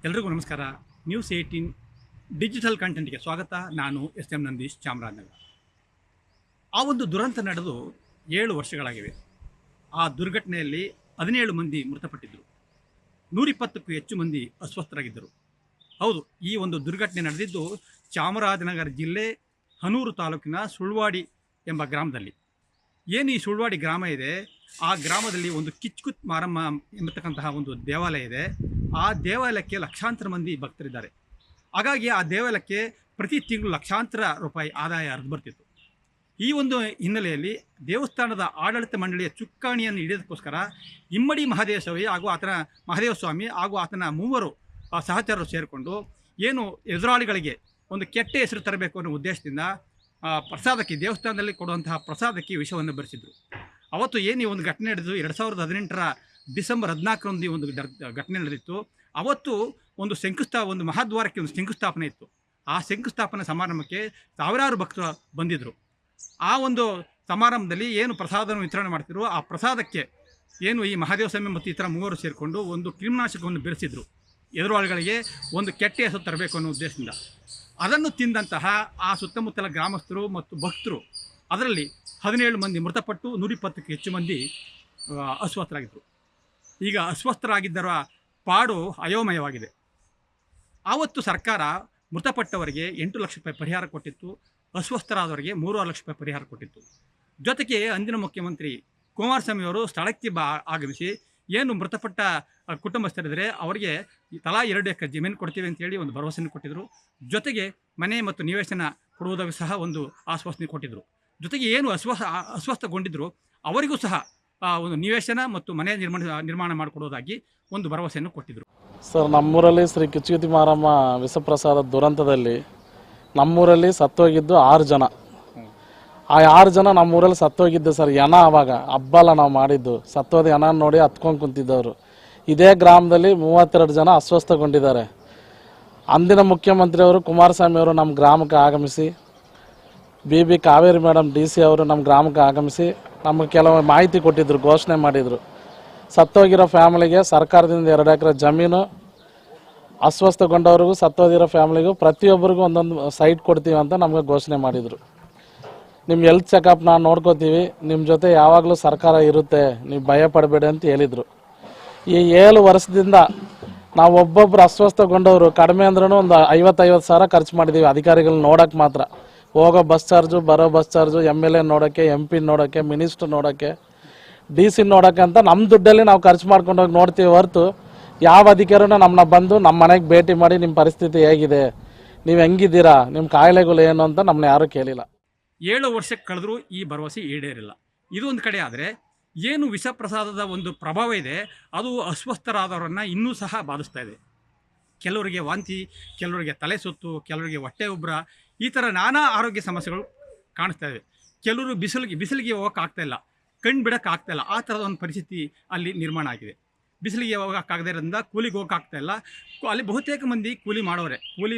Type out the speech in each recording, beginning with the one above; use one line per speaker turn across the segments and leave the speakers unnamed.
ಎಲ್ರಿಗೂ ನಮಸ್ಕಾರ. News 18 digital ಕಂಟೆಂಟ್ಗೆ ಸ್ವಾಗತ. ನಾನು ಎಂ ನಂದೀಶ್, ಚಾಮರಾಜನಗರ. ಆ ಒಂದು ದುರಂತ ನಡೆದು 7 ವರ್ಷಗಳಾಗಿವೆ. ಆ ದುರ್ಘಟನೆಯಲ್ಲಿ 17 ಮಂದಿ ಮೃತಪಟ್ಟಿದ್ದರು, 120ಕ್ಕೂ ಹೆಚ್ಚು ಮಂದಿ ಅಸ್ವಸ್ಥರಾಗಿದ್ದರು. ಹೌದು, ಈ ಒಂದು ದುರ್ಘಟನೆ ನಡೆದಿದ್ದು ಚಾಮರಾಜನಗರ ಜಿಲ್ಲೆ ಹನೂರು ತಾಲೂಕಿನ ಸುಳ್ವಾಡಿ ಎಂಬ ಗ್ರಾಮದಲ್ಲಿ. ಏನು ಈ ಸುಳ್ವಾಡಿ ಗ್ರಾಮ ಇದೆ, ಆ ಗ್ರಾಮದಲ್ಲಿ ಒಂದು ಕಿಚ್ಕುತ್ ಮಾರಮ್ಮ ಎಂಬತಕ್ಕಂತಹ ಒಂದು ದೇವಾಲಯ ಇದೆ. ಆ ದೇವಾಲಯಕ್ಕೆ ಲಕ್ಷಾಂತರ ಮಂದಿ ಭಕ್ತರಿದ್ದಾರೆ. ಹಾಗಾಗಿ ಆ ದೇವಾಲಯಕ್ಕೆ ಪ್ರತಿ ತಿಂಗಳು ಲಕ್ಷಾಂತರ ರೂಪಾಯಿ ಆದಾಯ ಹರಿದು ಬರ್ತಿತ್ತು. ಈ ಒಂದು ಹಿನ್ನೆಲೆಯಲ್ಲಿ ದೇವಸ್ಥಾನದ ಆಡಳಿತ ಮಂಡಳಿಯ ಚುಕ್ಕಾಣಿಯನ್ನು ಹಿಡಿಯೋದಕ್ಕೋಸ್ಕರ ಇಮ್ಮಡಿ ಮಹದೇವ ಸ್ವಾಮಿ ಹಾಗೂ ಆತನ 3 ಸಹಚರರು ಸೇರಿಕೊಂಡು ಏನು ಎದುರಾಳಿಗಳಿಗೆ ಒಂದು ಕೆಟ್ಟ ಹೆಸರು ತರಬೇಕು ಅನ್ನೋ ಉದ್ದೇಶದಿಂದ ಪ್ರಸಾದಕ್ಕೆ, ದೇವಸ್ಥಾನದಲ್ಲಿ ಕೊಡುವಂತಹ ಪ್ರಸಾದಕ್ಕೆ ವಿಷವನ್ನು ಬೆರೆಸಿದ್ರು. ಅವತ್ತು ಏನು ಈ ಒಂದು ಘಟನೆ ನಡೆದು 2018ರ ಡಿಸೆಂಬರ್ 14ರಂದು ಈ ಒಂದು ಘಟನೆ ನಡೆದಿತ್ತು. ಅವತ್ತು ಒಂದು ಮಹಾದ್ವಾರಕ್ಕೆ ಒಂದು ಶಂಕುಸ್ಥಾಪನೆ ಇತ್ತು. ಆ ಶಂಕುಸ್ಥಾಪನೆ ಸಮಾರಂಭಕ್ಕೆ ಸಾವಿರಾರು ಭಕ್ತರು ಬಂದಿದ್ದರು. ಆ ಒಂದು ಸಮಾರಂಭದಲ್ಲಿ ಏನು ಪ್ರಸಾದವನ್ನು ವಿತರಣೆ ಮಾಡ್ತಿದ್ರು, ಆ ಪ್ರಸಾದಕ್ಕೆ ಏನು ಈ ಮಹಾದೇವ ಸ್ವಾಮಿ ಮತ್ತು ಇತರ 3 ಸೇರಿಕೊಂಡು ಒಂದು ಕ್ರಿಮಿನಾಶಕವನ್ನು ಬೆರೆಸಿದ್ರು. ಎದುರಾಳಿಗಳಿಗೆ ಒಂದು ಕೆಟ್ಟ ಹೆಸರು ತರಬೇಕು ಅನ್ನೋ ಉದ್ದೇಶದಿಂದ ಅದನ್ನು ತಿಂದಂತಹ ಆ ಸುತ್ತಮುತ್ತಲ ಗ್ರಾಮಸ್ಥರು ಮತ್ತು ಭಕ್ತರು, ಅದರಲ್ಲಿ 17 ಮಂದಿ ಮೃತಪಟ್ಟು 120ಕ್ಕೂ ಹೆಚ್ಚು ಮಂದಿ ಅಸ್ವಸ್ಥರಾಗಿದ್ದರು. ಈಗ ಅಸ್ವಸ್ಥರಾಗಿದ್ದರ ಪಾಡು ಅಯೋಮಯವಾಗಿದೆ. ಆವತ್ತು ಸರ್ಕಾರ ಮೃತಪಟ್ಟವರಿಗೆ 8 ಲಕ್ಷ ರೂಪಾಯಿ ಪರಿಹಾರ ಕೊಟ್ಟಿತ್ತು, ಅಸ್ವಸ್ಥರಾದವರಿಗೆ 3.5 ಲಕ್ಷ ರೂಪಾಯಿ ಪರಿಹಾರ ಕೊಟ್ಟಿತ್ತು. ಜೊತೆಗೆ ಅಂದಿನ ಮುಖ್ಯಮಂತ್ರಿ ಕುಮಾರಸ್ವಾಮಿ ಅವರು ಸ್ಥಳಕ್ಕೆ ಆಗಮಿಸಿ ಏನು ಮೃತಪಟ್ಟ ಕುಟುಂಬಸ್ಥರಿದ್ದರೆ ಅವರಿಗೆ ತಲಾ 2 ಎಕರೆ ಜಮೀನು ಕೊಡ್ತೀವಿ ಅಂತೇಳಿ ಒಂದು ಭರವಸೆಯನ್ನು ಕೊಟ್ಟಿದ್ದರು. ಜೊತೆಗೆ ಮನೆ ಮತ್ತು ನಿವೇಶನ ಕೊಡುವುದಕ್ಕೆ ಸಹ ಒಂದು ಆಶ್ವಾಸನೆ ಕೊಟ್ಟಿದ್ದರು. ಜೊತೆಗೆ ಏನು ಅಸ್ವಸ್ಥಗೊಂಡಿದ್ದರು ಅವರಿಗೂ ಸಹ ಒಂದು ನಿವೇಶನ ಮತ್ತು ಮನೆ ನಿರ್ಮಾಣ ಮಾಡಿಕೊಡೋದಾಗಿ ಒಂದು ಭರವಸೆಯನ್ನು ಕೊಟ್ಟಿದ್ದರು.
ಸರ್, ನಮ್ಮೂರಲ್ಲಿ ಶ್ರೀ ಕಿಚ್ಚುತಿ ಮಾರಮ್ಮ ವಿಷಪ್ರಸಾದ ದುರಂತದಲ್ಲಿ ನಮ್ಮೂರಲ್ಲಿ ಸತ್ತೋಗಿದ್ದು 6 ಜನ. ಆ 6 ಜನ ನಮ್ಮೂರಲ್ಲಿ ಸತ್ತೋಗಿದ್ದು ಸರ್. ಆವಾಗ ಹಬ್ಬಲ್ಲ ನಾವು ಮಾಡಿದ್ದು, ಸತ್ತೋದ ನೋಡಿ ಹತ್ಕೊಂಡು ಕುಂತಿದ್ದವರು. ಇದೇ ಗ್ರಾಮದಲ್ಲಿ 32 ಜನ ಅಸ್ವಸ್ಥಗೊಂಡಿದ್ದಾರೆ. ಅಂದಿನ ಮುಖ್ಯಮಂತ್ರಿಯವರು ಕುಮಾರಸ್ವಾಮಿ ಅವರು ನಮ್ಮ ಗ್ರಾಮಕ್ಕೆ ಆಗಮಿಸಿ, ಬಿ ಕಾವೇರಿ ಮೇಡಮ್ DC ಅವರು ನಮ್ಮ ಗ್ರಾಮಕ್ಕೆ ಆಗಮಿಸಿ ನಮಗೆ ಕೆಲವು ಮಾಹಿತಿ ಕೊಟ್ಟಿದ್ದರು, ಘೋಷಣೆ ಮಾಡಿದರು. ಸತ್ತೋಗಿರೋ ಫ್ಯಾಮಿಲಿಗೆ ಸರ್ಕಾರದಿಂದ 2 ಎಕರೆ ಜಮೀನು, ಅಸ್ವಸ್ಥಗೊಂಡವ್ರಿಗೂ ಸತ್ತೋಗಿರೋ ಫ್ಯಾಮಿಲಿಗೂ ಪ್ರತಿಯೊಬ್ಬರಿಗೂ ಒಂದೊಂದು ಸೈಟ್ ಕೊಡ್ತೀವಿ ಅಂತ ನಮಗೆ ಘೋಷಣೆ ಮಾಡಿದರು. ನಿಮ್ಮ ಹೆಲ್ತ್ ಚೆಕಪ್ ನಾವು ನೋಡ್ಕೋತೀವಿ, ನಿಮ್ಮ ಜೊತೆ ಯಾವಾಗಲೂ ಸರ್ಕಾರ ಇರುತ್ತೆ, ನೀವು ಭಯ ಪಡಬೇಡಿ ಅಂತ ಹೇಳಿದರು. ಈ 7 ವರ್ಷದಿಂದ ನಾವು ಒಬ್ಬೊಬ್ಬರು ಅಸ್ವಸ್ಥಗೊಂಡವರು ಕಡಿಮೆ ಅಂದ್ರೂ ಒಂದು 50 ಸಾವಿರ ಖರ್ಚು ಮಾಡಿದ್ದೀವಿ ಅಧಿಕಾರಿಗಳನ್ನ ನೋಡೋಕ್ಕೆ ಮಾತ್ರ. ಹೋಗೋ ಬಸ್ ಚಾರ್ಜು, ಬರೋ ಬಸ್ ಚಾರ್ಜು, MLA ನೋಡೋಕ್ಕೆ, MP ನೋಡೋಕ್ಕೆ, ಮಿನಿಸ್ಟ್ರ್ ನೋಡೋಕ್ಕೆ, DC ನೋಡೋಕ್ಕೆ ಅಂತ ನಮ್ಮ ದುಡ್ಡಲ್ಲಿ ನಾವು ಖರ್ಚು ಮಾಡ್ಕೊಂಡೋಗಿ ನೋಡ್ತೀವಿ ಹೊರತು ಯಾವ ಅಧಿಕಾರಿನೂ ನಮ್ಮನ್ನ ಬಂದು ನಮ್ಮ ಮನೆಗೆ ಭೇಟಿ ಮಾಡಿ ನಿಮ್ಮ ಪರಿಸ್ಥಿತಿ ಹೇಗಿದೆ, ನೀವು ಹೆಂಗಿದ್ದೀರಾ, ನಿಮ್ಮ ಕಾಯಿಲೆಗಳು ಏನು ಅಂತ ನಮ್ಮನ್ನ ಯಾರೂ ಕೇಳಿಲ್ಲ.
7 ವರ್ಷಕ್ಕೆ ಕಳೆದರೂ ಈ ಭರವಸೆ ಈಡೇರಿಲ್ಲ. ಇದು ಒಂದು ಕಡೆ ಆದರೆ, ಏನು ವಿಷಪ್ರಸಾದದ ಒಂದು ಪ್ರಭಾವ ಇದೆ ಅದು ಅಸ್ವಸ್ಥರಾದವರನ್ನು ಇನ್ನೂ ಸಹ ಬಾಧಿಸ್ತಾ ಇದೆ. ಕೆಲವರಿಗೆ ವಾಂತಿ, ಕೆಲವರಿಗೆ ತಲೆ ಸುತ್ತು, ಕೆಲವರಿಗೆ ಹೊಟ್ಟೆ ಉಬ್ಬರ, ಈ ಥರ ನಾನಾ ಆರೋಗ್ಯ ಸಮಸ್ಯೆಗಳು ಕಾಣಿಸ್ತಾ ಇವೆ. ಕೆಲವರು ಬಿಸಿಲಿಗೆ ಹೋಗೋಕ್ಕಾಗ್ತಾಯಿಲ್ಲ, ಕಣ್ಣು ಬಿಡೋಕ್ಕಾಗ್ತಾಯಿಲ್ಲ. ಆ ಥರದ ಒಂದು ಪರಿಸ್ಥಿತಿ ಅಲ್ಲಿ ನಿರ್ಮಾಣ ಆಗಿದೆ. ಬಿಸಿಲಿಗೆ ಹೋಗೋಕ್ಕಾಗದಿರೋದ್ರಿಂದ ಕೂಲಿಗೆ ಹೋಗೋಕ್ಕಾಗ್ತಾಯಿಲ್ಲ. ಅಲ್ಲಿ ಬಹುತೇಕ ಮಂದಿ ಕೂಲಿ ಮಾಡೋರೆ,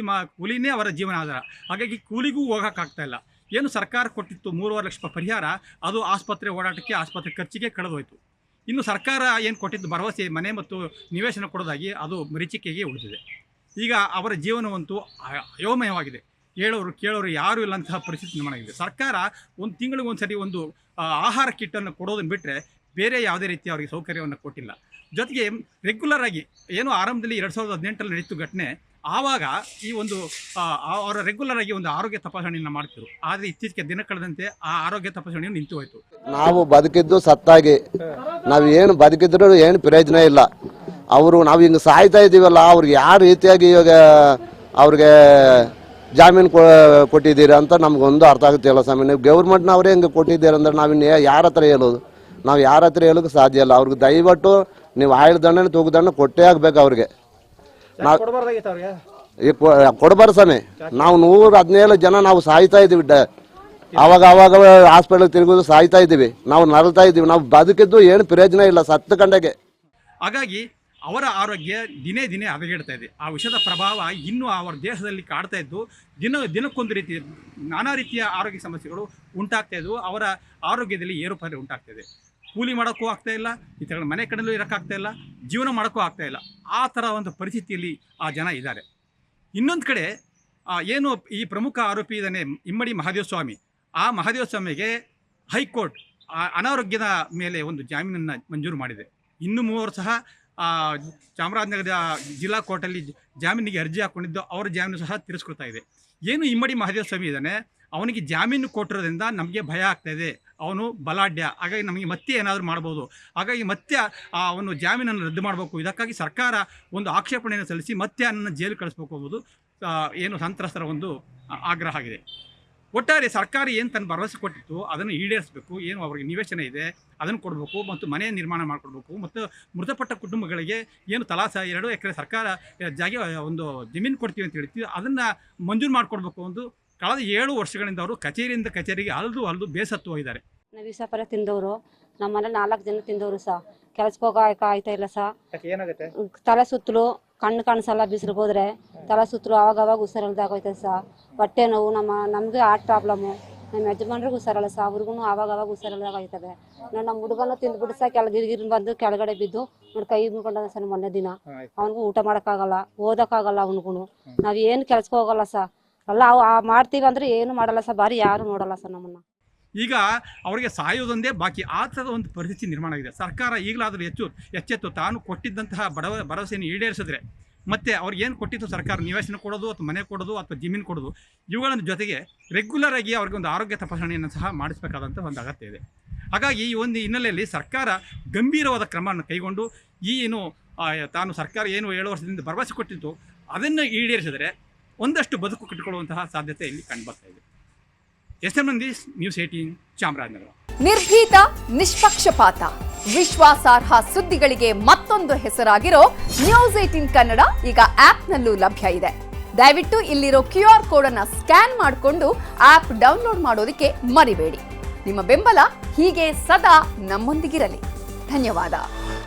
ಕೂಲಿನೇ ಅವರ ಜೀವನ ಆಧಾರ. ಹಾಗಾಗಿ ಕೂಲಿಗೂ ಹೋಗೋಕ್ಕಾಗ್ತಾಯಿಲ್ಲ. ಏನು ಸರ್ಕಾರ ಕೊಟ್ಟಿತ್ತು 3.5 ಲಕ್ಷ ರೂಪಾಯಿ ಪರಿಹಾರ, ಅದು ಆಸ್ಪತ್ರೆ ಓಡಾಟಕ್ಕೆ, ಆಸ್ಪತ್ರೆ ಖರ್ಚಿಗೆ ಕಳೆದೋಯ್ತು. ಇನ್ನು ಸರ್ಕಾರ ಏನು ಕೊಟ್ಟಿದ್ದು ಭರವಸೆ ಮನೆ ಮತ್ತು ನಿವೇಶನ ಕೊಡೋದಾಗಿ ಅದು ಮರೀಚಿಕೆಗೆ ಉಳಿದಿದೆ. ಈಗ ಅವರ ಜೀವನವಂತೂ ಅಯೋಮಯವಾಗಿದೆ. ಹೇಳೋರು ಕೇಳೋರು ಯಾರೂ ಇಲ್ಲಂತಹ ಪರಿಸ್ಥಿತಿ ನಿರ್ಮಾಣ ಆಗಿದೆ. ಸರ್ಕಾರ ಒಂದು ತಿಂಗಳಿಗೆ ಒಂದು ಸರಿ ಒಂದು ಆಹಾರ ಕಿಟ್ಟನ್ನು ಕೊಡೋದನ್ನು ಬಿಟ್ಟರೆ ಬೇರೆ ಯಾವುದೇ ರೀತಿಯ ಅವರಿಗೆ ಸೌಕರ್ಯವನ್ನು ಕೊಟ್ಟಿಲ್ಲ. ಜೊತೆಗೆ ರೆಗ್ಯುಲರ್ ಆಗಿ ಏನು ಆರಂಭದಲ್ಲಿ 2018ರಲ್ಲಿ ನಡೀತು ಘಟನೆ, ಆವಾಗ ಈ ಒಂದು ಅವರ ರೆಗ್ಯುಲರ್ ಆಗಿ ಒಂದು ಆರೋಗ್ಯ ತಪಾಸಣೆಯನ್ನು ಮಾಡ್ತಿದ್ರು. ಆದರೆ ಇತ್ತೀಚೆಗೆ ದಿನ ಕಳೆದಂತೆ ಆ ಆರೋಗ್ಯ ತಪಾಸಣೆಯು ನಿಂತು ಹೋಯಿತು.
ನಾವು ಬದುಕಿದ್ದು ಸತ್ತಾಗಿ, ನಾವು ಏನು ಬದುಕಿದ್ರು ಏನು ಪ್ರಯೋಜನ ಇಲ್ಲ. ನಾವು ಹಿಂಗೆ ಸಾಯ್ತಾ ಇದ್ದೀವಲ್ಲ, ಅವ್ರಿಗೆ ಯಾವ ರೀತಿಯಾಗಿ ಇವಾಗ ಅವ್ರಿಗೆ ಜಾಮೀನು ಕೊಟ್ಟಿದ್ದೀರಿ ಅಂತ ನಮಗೊಂದು ಅರ್ಥ ಆಗುತ್ತಿಲ್ಲ ಸ್ವಾಮಿ. ನೀವು ಗೌರ್ಮೆಂಟ್ನವರೇ ಹಿಂಗೆ ಕೊಟ್ಟಿದ್ದೀರಿ ಅಂದ್ರೆ ನಾವಿನ್ನು ಯಾರ ಹತ್ರ ಹೇಳೋದು? ನಾವು ಯಾರ ಹತ್ರ ಹೇಳೋಕ್ಕೆ ಸಾಧ್ಯ ಇಲ್ಲ. ಅವ್ರಿಗೆ ದಯವಿಟ್ಟು ನೀವು ಆಯ್ಲು ದಂಡನೆ ತೂಗುದಂಡ ಕೊಟ್ಟೇ ಆಗ್ಬೇಕು ಅವ್ರಿಗೆ. ನಾವು ಕೊಡಬಾರ ಸ್ವಾಮಿ. ನಾವು 117 ಜನ ನಾವು ಸಾಯ್ತಾ ಇದ್ದೀವಿ. ಆವಾಗ ಹಾಸ್ಪಿಟಲ್ ತಿರುಗೋದು ಸಾಯ್ತಾ ಇದ್ದೀವಿ, ನಾವು ನರಳ್ತಾ ಇದ್ದೀವಿ. ನಾವು ಬದುಕಿದ್ದು ಏನು ಪ್ರಯೋಜನ ಇಲ್ಲ ಸತ್ತ ಕಂಡೆಗೆ.
ಹಾಗಾಗಿ ಅವರ ಆರೋಗ್ಯ ದಿನೇ ದಿನೇ ಹದಗೆಡ್ತಾ ಇದೆ. ಆ ವಿಷದ ಪ್ರಭಾವ ಇನ್ನೂ ಅವರ ದೇಹದಲ್ಲಿ ಕಾಡ್ತಾ ಇದ್ದು ದಿನಕ್ಕೊಂದು ರೀತಿ ನಾನಾ ರೀತಿಯ ಆರೋಗ್ಯ ಸಮಸ್ಯೆಗಳು ಉಂಟಾಗ್ತಾ ಇದ್ವು. ಅವರ ಆರೋಗ್ಯದಲ್ಲಿ ಏರುಪೇರು ಉಂಟಾಗ್ತಾ ಇದೆ. ಕೂಲಿ ಮಾಡೋಕ್ಕೂ ಆಗ್ತಾ ಇಲ್ಲ, ಈ ಮನೆ ಕಡೆಯಲ್ಲೂ ಇರೋಕ್ಕಾಗ್ತಾ ಇಲ್ಲ, ಜೀವನ ಮಾಡೋಕ್ಕೂ ಆಗ್ತಾ ಇಲ್ಲ. ಆ ಥರ ಒಂದು ಪರಿಸ್ಥಿತಿಯಲ್ಲಿ ಆ ಜನ ಇದ್ದಾರೆ. ಇನ್ನೊಂದು ಕಡೆ ಏನು ಈ ಪ್ರಮುಖ ಆರೋಪಿ ಇದ್ದಾನೆ ಇಮ್ಮಡಿ ಮಹಾದೇವ ಸ್ವಾಮಿ, ಆ ಮಹಾದೇವ ಸ್ವಾಮಿಗೆ ಹೈಕೋರ್ಟ್ ಅನಾರೋಗ್ಯದ ಮೇಲೆ ಒಂದು ಜಾಮೀನನ್ನು ಮಂಜೂರು ಮಾಡಿದೆ. ಇನ್ನು 3 ಸಹ ಚಾಮರಾಜನಗರ ಜಿಲ್ಲಾ ಕೋರ್ಟಲ್ಲಿ ಜಾಮೀನಿಗೆ ಅರ್ಜಿ ಹಾಕ್ಕೊಂಡಿದ್ದು, ಅವರ ಜಾಮೀನು ಸಹ ತಿರಸ್ಕೃತ ಇದೆ. ಏನು ಇಮ್ಮಡಿ ಮಹಾದೇವ ಸ್ವಾಮಿ ಇದ್ದಾನೆ, ಅವನಿಗೆ ಜಾಮೀನು ಕೊಟ್ಟಿರೋದ್ರಿಂದ ನಮಗೆ ಭಯ ಆಗ್ತಾ ಇದೆ, ಅವನು ಬಲಾಢ್ಯ, ಹಾಗಾಗಿ ನಮಗೆ ಮತ್ತೆ ಏನಾದರೂ ಮಾಡ್ಬೋದು, ಹಾಗಾಗಿ ಮತ್ತೆ ಅವನು ಜಾಮೀನನ್ನು ರದ್ದು ಮಾಡಬೇಕು. ಇದಕ್ಕಾಗಿ ಸರ್ಕಾರ ಒಂದು ಆಕ್ಷೇಪಣೆಯನ್ನು ಸಲ್ಲಿಸಿ ಮತ್ತೆ ಅವನನ್ನು ಜೈಲು ಕಳಿಸ್ಬೇಕು ಅನ್ನೋದು ಏನು ಸಂತ್ರಸ್ತರ ಒಂದು ಆಗ್ರಹ ಆಗಿದೆ. ಒಟ್ಟಾರೆ ಸರ್ಕಾರ ಏನು ತನ್ನ ಭರವಸೆ ಕೊಟ್ಟಿತ್ತು ಅದನ್ನು ಈಡೇರಿಸಬೇಕು. ಏನು ಅವರಿಗೆ ನಿವೇಶನ ಇದೆ ಅದನ್ನು ಕೊಡಬೇಕು, ಮತ್ತು ಮನೆ ನಿರ್ಮಾಣ ಮಾಡಿಕೊಡ್ಬೇಕು, ಮತ್ತು ಮೃತಪಟ್ಟ ಕುಟುಂಬಗಳಿಗೆ ಏನು ತಲಾ 2 ಎಕರೆ ಸರ್ಕಾರ ಒಂದು ಜಮೀನು ಕೊಡ್ತೀವಿ ಅಂತ ಹೇಳ್ತೀವಿ, ಅದನ್ನು ಮಂಜೂರು ಮಾಡಿಕೊಡ್ಬೇಕು. ಒಂದು ಕಳೆದ 7 ವರ್ಷಗಳಿಂದ ಅವರು ಕಚೇರಿಯಿಂದ ಕಚೇರಿಗೆ ಅಲ್ದು ಬೇಸತ್ತು ಹೋಗಿದ್ದಾರೆ.
ನಾವು ವಿಷ ಪರ ತಿಂದವರು, ನಮ್ಮ ಮನೆ 4 ಜನ ತಿಂದವರು ಸಹ ಕೆಲ್ಸಕ್ಕೆ ಹೋಗಕ್ಕೆ ಆಯ್ತಾ ಇಲ್ಲ ಸಹ. ತಲೆ ಸುತ್ತಲೂ, ಕಣ್ಣು ಕಾಣಿಸಲ್ಲ, ಬಿಸಿಲಿಗೆ ಹೋದ್ರೆ ತಲೆ ಸುತ್ತಲೂ ಅವಾಗ ಉಸಿರಲ್ದಾಗೋಯ್ತದೆ ಸಹ. ಹೊಟ್ಟೆ ನೋವು, ನಮಗೆ ಹಾರ್ಟ್ ಪ್ರಾಬ್ಲಮ್ಮು, ನಮ್ಮ ಯಜಮಾನ್ರಿಗೂ ಹುಷಾರಲ್ಲ ಸಹ, ಅವ್ರಿಗೂ ಆವಾಗ ಹುಷಾರಲ್ದಾಗೋಯ್ತದೆ. ನಮ್ಮ ಹುಡುಗನ ತಿಂದ್ಬಿಟ್ಟು ಸಹ ಕೆಳಗಿರಿಗಿರಿ ಬಂದು ಕೆಳಗಡೆ ಬಿದ್ದು ನೋಡಿ ಕೈ ಮುಳ್ಕೊಂಡ ಸರ್ ಮೊನ್ನೆ ದಿನ. ಅವನಿಗೂ ಊಟ ಮಾಡೋಕ್ಕಾಗಲ್ಲ, ಓದೋಕ್ಕಾಗಲ್ಲ, ಅವನಿಗೂ. ನಾವು ಏನು ಕೆಲ್ಸಕ್ಕೆ ಹೋಗಲ್ಲ ಸಹ, ಅಲ್ಲ ಮಾಡ್ತೀವಿ ಅಂದ್ರೆ ಏನು ಮಾಡಲ್ಲ ಸಹ, ಬಾರಿ ಯಾರು ನೋಡಲ್ಲ ಸರ್ ನಮ್ಮನ್ನ.
ಈಗ ಅವರಿಗೆ ಸಾಯೋದೊಂದೇ ಬಾಕಿ, ಆ ಥರದ ಒಂದು ಪರಿಸ್ಥಿತಿ ನಿರ್ಮಾಣ ಆಗಿದೆ. ಸರ್ಕಾರ ಈಗಲಾದರೂ ಎಚ್ಚೆತ್ತು ತಾನು ಕೊಟ್ಟಿದ್ದಂತಹ ಭರವಸೆಯನ್ನು ಈಡೇರಿಸಿದ್ರೆ, ಮತ್ತು ಅವ್ರಿಗೆ ಏನು ಕೊಟ್ಟಿತ್ತು ಸರ್ಕಾರ, ನಿವೇಶನ ಕೊಡೋದು ಅಥವಾ ಮನೆ ಕೊಡೋದು ಅಥವಾ ಜಮೀನು ಕೊಡೋದು, ಇವುಗಳ ಜೊತೆಗೆ ರೆಗ್ಯುಲರ್ ಆಗಿ ಅವ್ರಿಗೆ ಒಂದು ಆರೋಗ್ಯ ತಪಾಸಣೆಯನ್ನು ಸಹ ಮಾಡಿಸಬೇಕಾದಂಥ ಒಂದು ಅಗತ್ಯ ಇದೆ. ಹಾಗಾಗಿ ಈ ಒಂದು ಹಿನ್ನೆಲೆಯಲ್ಲಿ ಸರ್ಕಾರ ಗಂಭೀರವಾದ ಕ್ರಮವನ್ನು ಕೈಗೊಂಡು ಏನು ತಾನು ಸರ್ಕಾರ ಏನು 7 ವರ್ಷದಿಂದ ಭರವಸೆ ಕೊಟ್ಟಿತ್ತು ಅದನ್ನು ಈಡೇರಿಸಿದರೆ ಒಂದಷ್ಟು ಬದುಕು ಕಟ್ಟಿಕೊಳ್ಳುವಂತಹ ಸಾಧ್ಯತೆ ಇಲ್ಲಿ ಕಂಡುಬರ್ತಾ ಇದೆ. SM Nandish, news 18, Chamarajanagar.
ನಿರ್ಭೀತ, ನಿಷ್ಪಕ್ಷಪಾತ, ವಿಶ್ವಾಸಾರ್ಹ ಸುದ್ದಿಗಳಿಗೆ ಮತ್ತೊಂದು ಹೆಸರಾಗಿರೋ ನ್ಯೂಸ್ 18 ಕನ್ನಡ ಈಗ ಆಪ್ನಲ್ಲೂ ಲಭ್ಯ ಇದೆ. ದಯವಿಟ್ಟು ಇಲ್ಲಿರೋ QR ಕೋಡ್ ಅನ್ನ ಸ್ಕ್ಯಾನ್ ಮಾಡಿಕೊಂಡು ಆಪ್ ಡೌನ್ಲೋಡ್ ಮಾಡೋದಕ್ಕೆ ಮರಿಬೇಡಿ. ನಿಮ್ಮ ಬೆಂಬಲ ಹೀಗೆ ಸದಾ ನಮ್ಮೊಂದಿಗಿರಲಿ. ಧನ್ಯವಾದ.